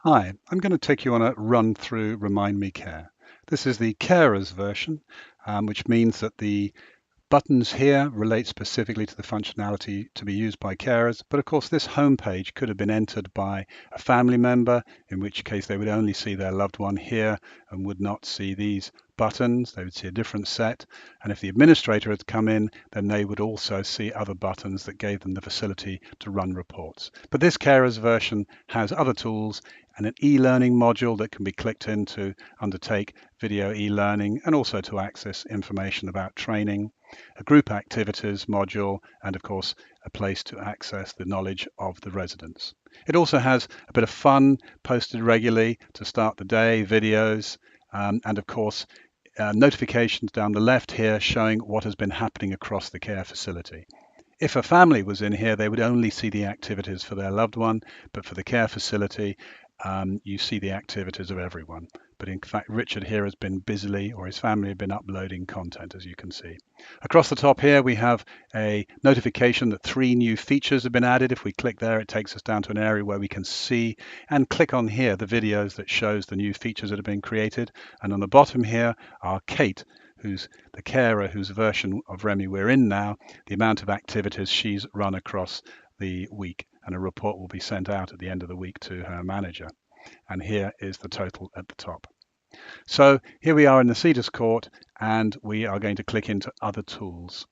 Hi, I'm going to take you on a run through Remind Me Care. This is the carers version, which means that the buttons here relate specifically to the functionality to be used by carers, but of course this home page could have been entered by a family member, in which case they would only see their loved one here and would not see these buttons. They would see a different set. And if the administrator had come in, then they would also see other buttons that gave them the facility to run reports. But this carers version has other tools and an e-learning module that can be clicked in to undertake video e-learning and also to access information about training, a group activities module, and of course, a place to access the knowledge of the residents. It also has a bit of fun posted regularly to start the day, videos, and of course, notifications down the left here showing what has been happening across the care facility. If a family was in here, they would only see the activities for their loved one, but for the care facility, you see the activities of everyone. But in fact, Richard here has been busily, or his family have been uploading content, as you can see. Across the top here, we have a notification that 3 new features have been added. If we click there, it takes us down to an area where we can see and click on here the videos that shows the new features that have been created. And on the bottom here are Kate, who's the carer whose version of ReMe we're in now, the amount of activities she's run across the week, and a report will be sent out at the end of the week to her manager. And here is the total at the top. So here we are in the Cedars Court, and we are going to click into other tools.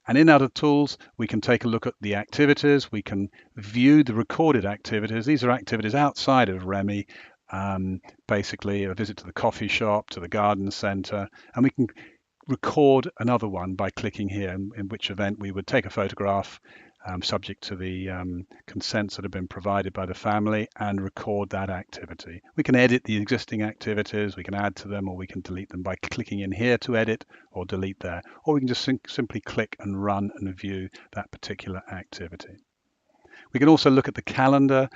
And in other tools, we can take a look at the activities. We can view the recorded activities. These are activities outside of ReMe, basically a visit to the coffee shop, to the garden centre, and we can record another one by clicking here, in which event we would take a photograph subject to the consents that have been provided by the family and record that activity. We can edit the existing activities, we can add to them, or we can delete them by clicking in here to edit or delete there, or we can just simply click and run and view that particular activity. We can also look at the calendar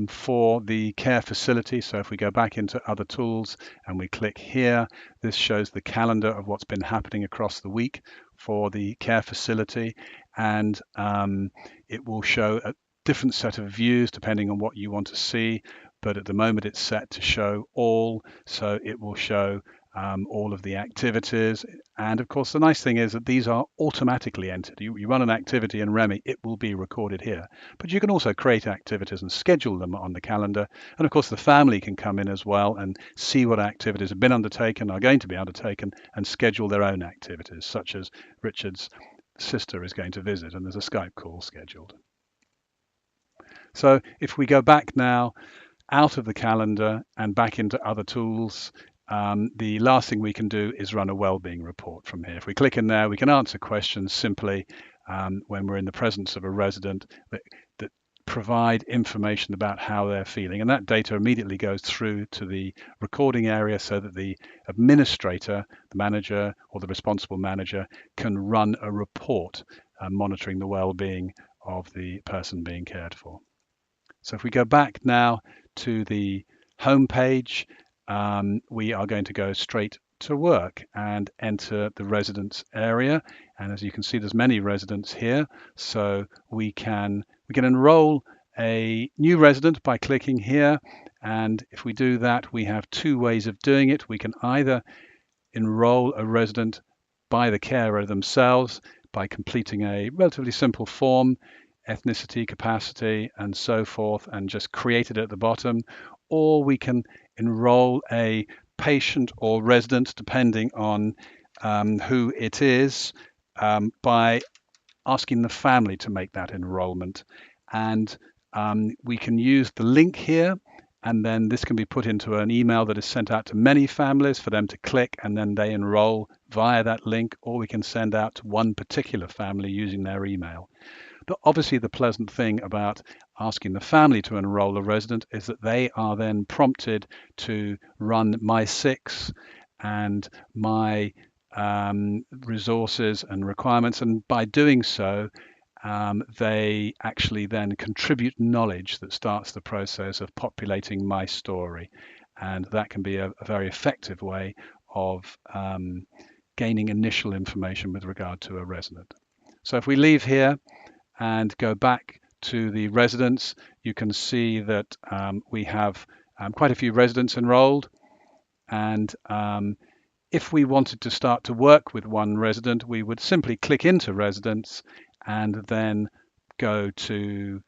for the care facility. So if we go back into other tools and we click here, this shows the calendar of what's been happening across the week for the care facility. And it will show a different set of views depending on what you want to see. But at the moment it's set to show all. So it will show all of the activities. And of course, the nice thing is that these are automatically entered. You run an activity in ReMe, it will be recorded here. But you can also create activities and schedule them on the calendar. And of course, the family can come in as well and see what activities have been undertaken, are going to be undertaken, and schedule their own activities, such as Richard's sister is going to visit, and there's a Skype call scheduled. So if we go back now out of the calendar and back into other tools, the last thing we can do is run a wellbeing report from here. If we click in there, we can answer questions simply when we're in the presence of a resident that provide information about how they're feeling. And that data immediately goes through to the recording area so that the administrator, the manager, or the responsible manager can run a report monitoring the well-being of the person being cared for. So if we go back now to the home page, we are going to go straight to work and enter the residence area. And as you can see, there's many residents here. So we can enroll a new resident by clicking here. And if we do that, we have 2 ways of doing it. We can either enroll a resident by the carer themselves by completing a relatively simple form, ethnicity, capacity, and so forth, and just create it at the bottom, or we can enroll a patient or resident, depending on who it is, by asking the family to make that enrollment. And we can use the link here, and then this can be put into an email that is sent out to many families for them to click, and then they enroll via that link, or we can send out to one particular family using their email. But obviously, the pleasant thing about asking the family to enroll a resident is that they are then prompted to run My 6 and My resources and requirements. And by doing so, they actually then contribute knowledge that starts the process of populating My Story. And that can be a very effective way of gaining initial information with regard to a resident. So if we leave here and go back to the residence, you can see that we have quite a few residents enrolled. And if we wanted to start to work with one resident, we would simply click into residents and then go to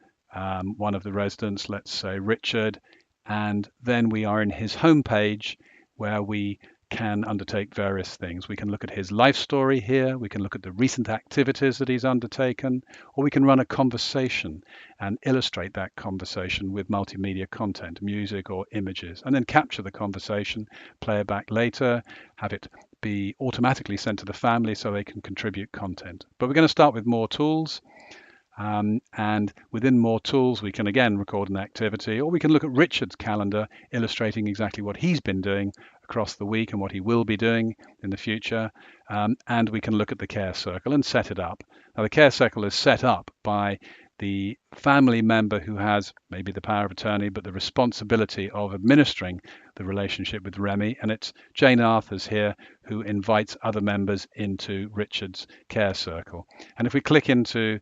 one of the residents, let's say Richard, and then we are in his homepage where we can undertake various things. We can look at his life story here, we can look at the recent activities that he's undertaken, or we can run a conversation and illustrate that conversation with multimedia content, music or images, and then capture the conversation, play it back later, have it be automatically sent to the family so they can contribute content. But we're going to start with more tools. And within more tools, we can again record an activity, or we can look at Richard's calendar, illustrating exactly what he's been doing across the week and what he will be doing in the future. And we can look at the care circle and set it up. Now, the care circle is set up by the family member who has maybe the power of attorney, but the responsibility of administering the relationship with ReMe. And it's Jane Arthurs here who invites other members into Richard's care circle. And if we click into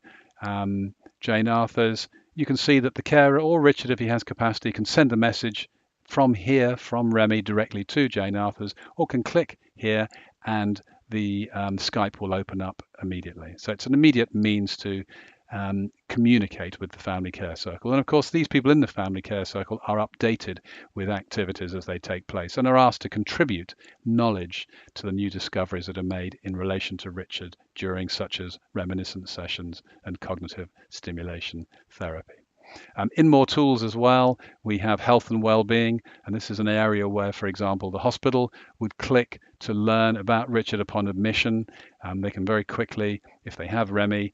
Jane Arthurs, you can see that the carer or Richard, if he has capacity, can send a message from here, from ReMe, directly to Jane Arthurs, or can click here and the Skype will open up immediately. So it's an immediate means to communicate with the family care circle. And of course, these people in the family care circle are updated with activities as they take place and are asked to contribute knowledge to the new discoveries that are made in relation to Richard during such as reminiscence sessions and cognitive stimulation therapy. In more tools as well, we have health and well-being, and this is an area where, for example, the hospital would click to learn about Richard upon admission. They can very quickly, if they have ReMe,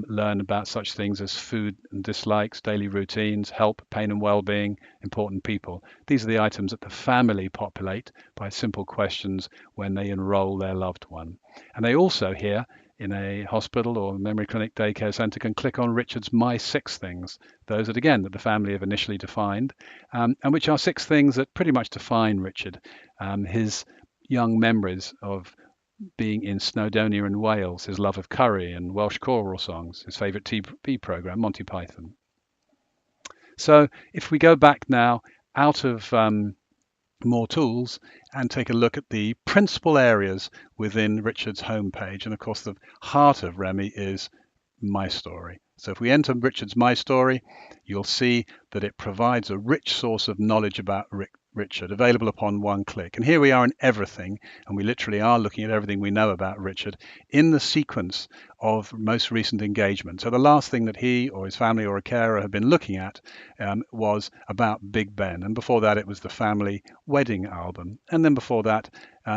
learn about such things as food and dislikes, daily routines, help, pain and well-being, important people. These are the items that the family populate by simple questions when they enroll their loved one. And they also here in a hospital or memory clinic daycare center can click on Richard's My 6 Things. Those that, again, that the family have initially defined, and which are 6 things that pretty much define Richard. His young memories of being in Snowdonia in Wales, his love of curry and Welsh choral songs, his favourite TV programme, Monty Python. So if we go back now out of more tools and take a look at the principal areas within Richard's homepage, and of course the heart of ReMe is My Story. So if we enter Richard's My Story, you'll see that it provides a rich source of knowledge about Richard, available upon one click. And here we are in everything, and we literally are looking at everything we know about Richard in the sequence of most recent engagement. So the last thing that he or his family or a carer had been looking at was about Big Ben, and before that it was the family wedding album, and then before that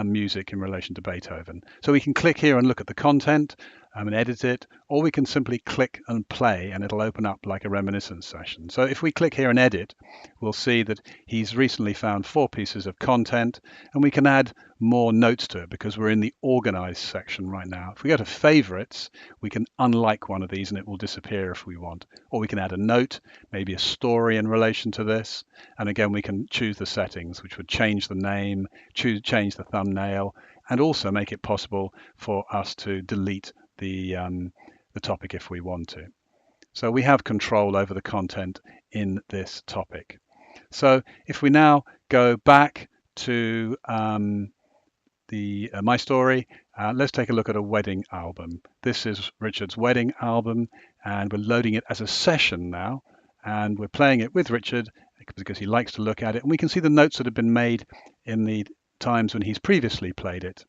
music in relation to Beethoven. So we can click here and look at the content and edit it, or we can simply click and play and it'll open up like a reminiscence session. So if we click here and edit, we'll see that he's recently found 4 pieces of content, and we can add more notes to it because we're in the organized section right now. If we go to favorites, we can unlike one of these and it will disappear if we want, or we can add a note, maybe a story in relation to this, and again we can choose the settings, which would change the name, change the thumbnail, and also make it possible for us to delete the topic if we want to. So we have control over the content in this topic. So if we now go back to My Story, let's take a look at a wedding album. This is Richard's wedding album, and we're loading it as a session now, and we're playing it with Richard because he likes to look at it, and we can see the notes that have been made in the times when he's previously played it.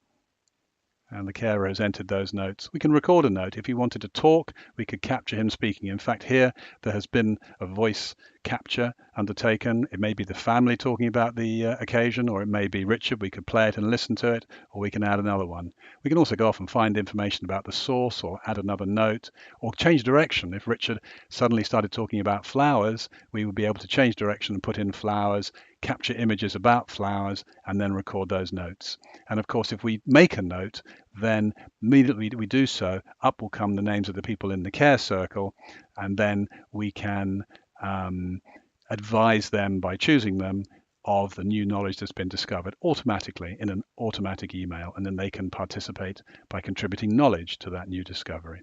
And the carer has entered those notes. We can record a note. If he wanted to talk, we could capture him speaking. In fact, here there has been a voice capture undertaken. It may be the family talking about the occasion, or it may be Richard. We could play it and listen to it, or we can add another one. We can also go off and find information about the source, or add another note, or change direction. If Richard suddenly started talking about flowers, we would be able to change direction and put in flowers, capture images about flowers, and then record those notes. And of course, if we make a note, then immediately we do so, up will come the names of the people in the care circle, and then we can advise them by choosing them of the new knowledge that's been discovered automatically in an automatic email, and then they can participate by contributing knowledge to that new discovery.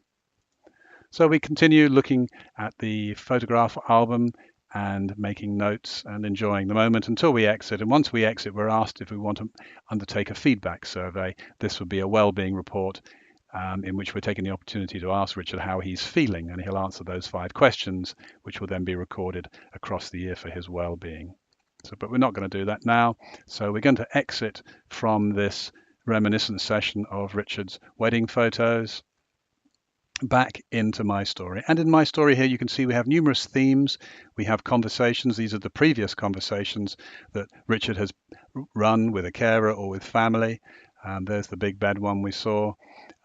So we continue looking at the photograph album, and making notes and enjoying the moment until we exit. And once we exit, we're asked if we want to undertake a feedback survey. This would be a well-being report in which we're taking the opportunity to ask Richard how he's feeling, and he'll answer those 5 questions, which will then be recorded across the year for his well-being. So, but we're not going to do that now. So we're going to exit from this reminiscence session of Richard's wedding photos back into my story. And in my story here, you can see we have numerous themes. We have conversations. These are the previous conversations that Richard has run with a carer or with family. There's the big bed one we saw.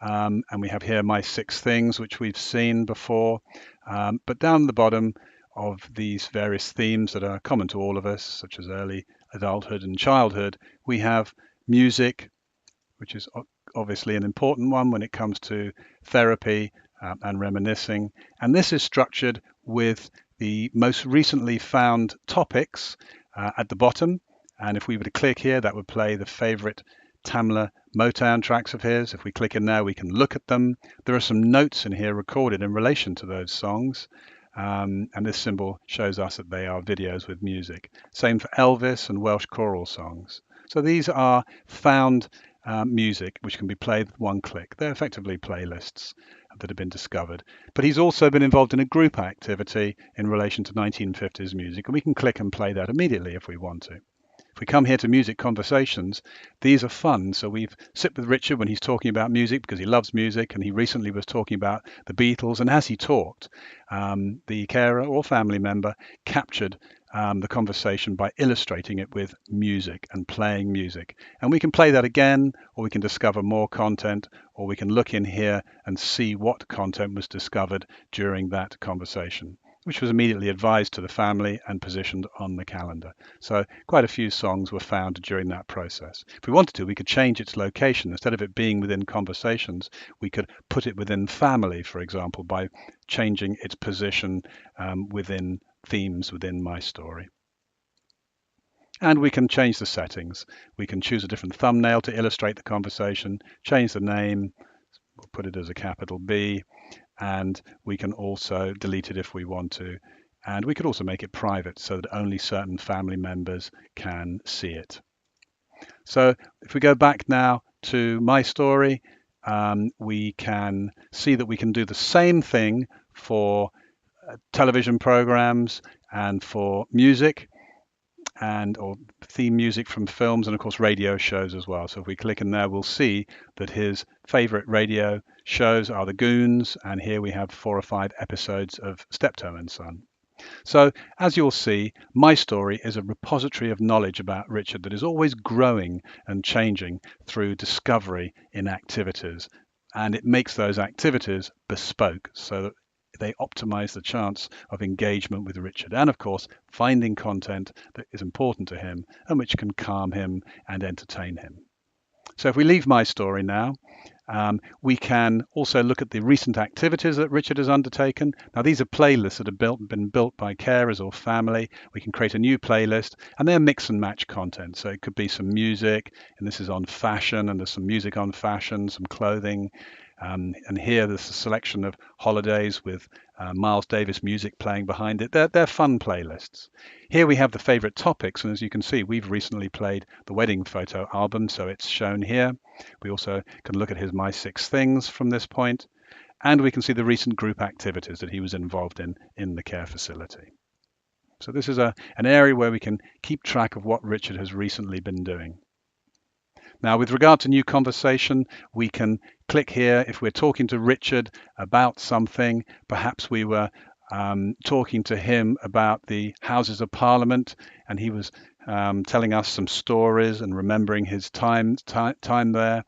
And we have here my 6 things, which we've seen before. But down the bottom of these various themes that are common to all of us, such as early adulthood and childhood, we have music, which is obviously an important one when it comes to therapy and reminiscing. And this is structured with the most recently found topics at the bottom. And if we were to click here, that would play the favorite Tamla Motown tracks of his. If we click in there, we can look at them. There are some notes in here recorded in relation to those songs. And this symbol shows us that they are videos with music. Same for Elvis and Welsh choral songs. So these are found music which can be played with one click. They're effectively playlists that have been discovered. But he's also been involved in a group activity in relation to 1950s music, and we can click and play that immediately if we want to. If we come here to music conversations, these are fun. So we've sit with Richard when he's talking about music because he loves music, and he recently was talking about the Beatles. And as he talked, the carer or family member captured the conversation by illustrating it with music and playing music. And we can play that again, or we can discover more content, or we can look in here and see what content was discovered during that conversation, which was immediately advised to the family and positioned on the calendar. So quite a few songs were found during that process. If we wanted to, we could change its location. Instead of it being within conversations, we could put it within family, for example, by changing its position within themes within my story. And we can change the settings. We can choose a different thumbnail to illustrate the conversation, change the name, we'll put it as a capital B, and we can also delete it if we want to. And we could also make it private so that only certain family members can see it. So if we go back now to my story, we can see that we can do the same thing for television programs and for music or theme music from films, and of course radio shows as well. So if we click in there, we'll see that his favorite radio shows are the Goons, and here we have 4 or 5 episodes of Steptoe and Son. So as you'll see, my story is a repository of knowledge about Richard that is always growing and changing through discovery in activities, and it makes those activities bespoke so that they optimize the chance of engagement with Richard, and of course finding content that is important to him and which can calm him and entertain him. So if we leave my story now, we can also look at the recent activities that Richard has undertaken. Now these are playlists that have been built by carers or family. We can create a new playlist, and they're mix and match content. So it could be some music, and this is on fashion, and there's some music on fashion, some clothing. And here there's a selection of holidays with Miles Davis music playing behind it. They're fun playlists. Here we have the favorite topics, and as you can see, we've recently played the wedding photo album, so it's shown here. We also can look at his My 6 Things from this point, and we can see the recent group activities that he was involved in the care facility. So this is an area where we can keep track of what Richard has recently been doing. Now, with regard to new conversation, we can click here. If we're talking to Richard about something, perhaps we were talking to him about the Houses of Parliament, and he was telling us some stories and remembering his time there.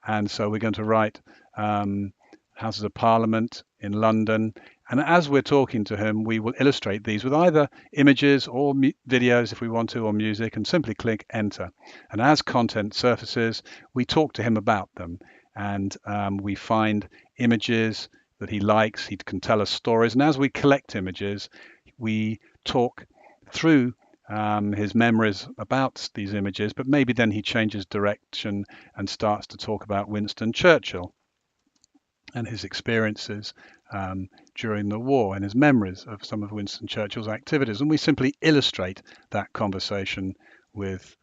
And so we're going to write Houses of Parliament in London. And as we're talking to him, we will illustrate these with either images or videos if we want to, or music, and simply click enter. And as content surfaces, we talk to him about them, and we find images that he likes. He can tell us stories, and as we collect images, we talk through his memories about these images, but maybe then he changes direction and starts to talk about Winston Churchill and his experiences during the war and his memories of some of Winston Churchill's activities. And we simply illustrate that conversation with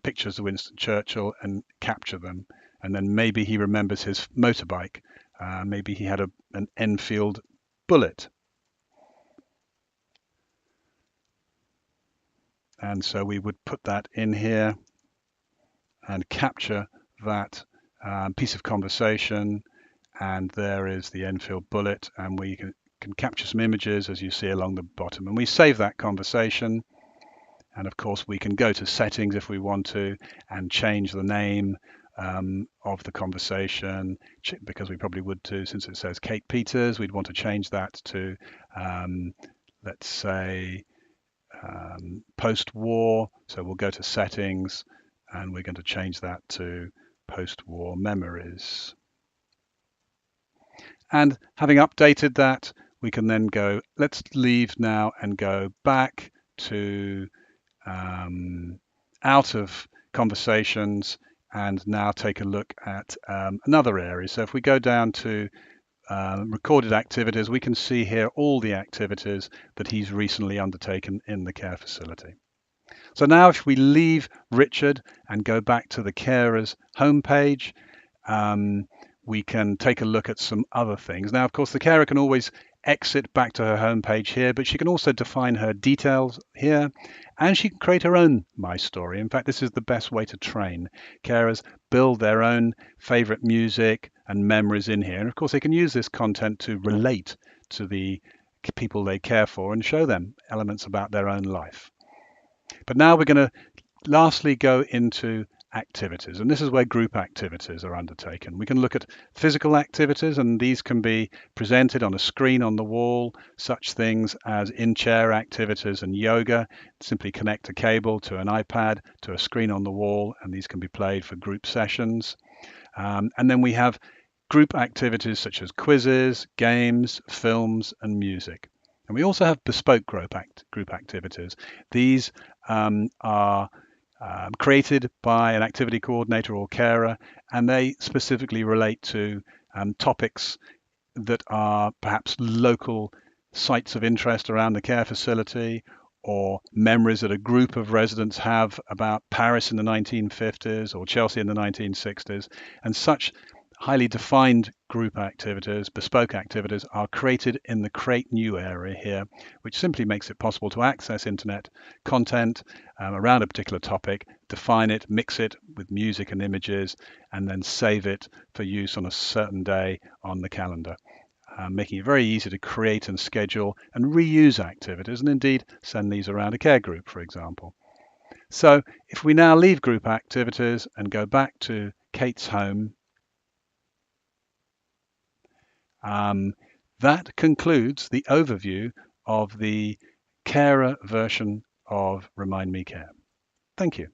pictures of Winston Churchill and capture them. And then maybe he remembers his motorbike. Maybe he had an Enfield Bullet. And so we would put that in here and capture that piece of conversation. And there is the Enfield Bullet. And we can capture some images, as you see along the bottom. And we save that conversation. And of course, we can go to settings if we want to and change the name of the conversation, because we probably would too, since it says Kate Peters. We'd want to change that to, let's say, post-war. So we'll go to settings and we're going to change that to post-war memories. And having updated that, we can then go, let's leave now and go back to out of conversations and now take a look at another area. So if we go down to recorded activities, we can see here all the activities that he's recently undertaken in the care facility. So now if we leave Richard and go back to the carers homepage, we can take a look at some other things. Now, of course, the carer can always exit back to her homepage here, but she can also define her details here, and she can create her own My Story. In fact, this is the best way to train. Carers build their own favorite music and memories in here. And of course, they can use this content to relate to the people they care for and show them elements about their own life. But now we're going to lastly go into activities, and this is where group activities are undertaken. We can look at physical activities, and these can be presented on a screen on the wall, such things as in-chair activities and yoga. Simply connect a cable to an iPad to a screen on the wall, and these can be played for group sessions. And then we have group activities such as quizzes, games, films, and music. And we also have bespoke group activities. These are created by an activity coordinator or carer, and they specifically relate to topics that are perhaps local sites of interest around the care facility, or memories that a group of residents have about Paris in the 1950s or Chelsea in the 1960s. And such highly defined group activities, bespoke activities, are created in the Create New area here, which simply makes it possible to access internet content around a particular topic, define it, mix it with music and images, and then save it for use on a certain day on the calendar, making it very easy to create and schedule and reuse activities, and indeed send these around a care group, for example. So if we now leave group activities and go back to Kate's home, that concludes the overview of the carer version of Remind Me Care. Thank you.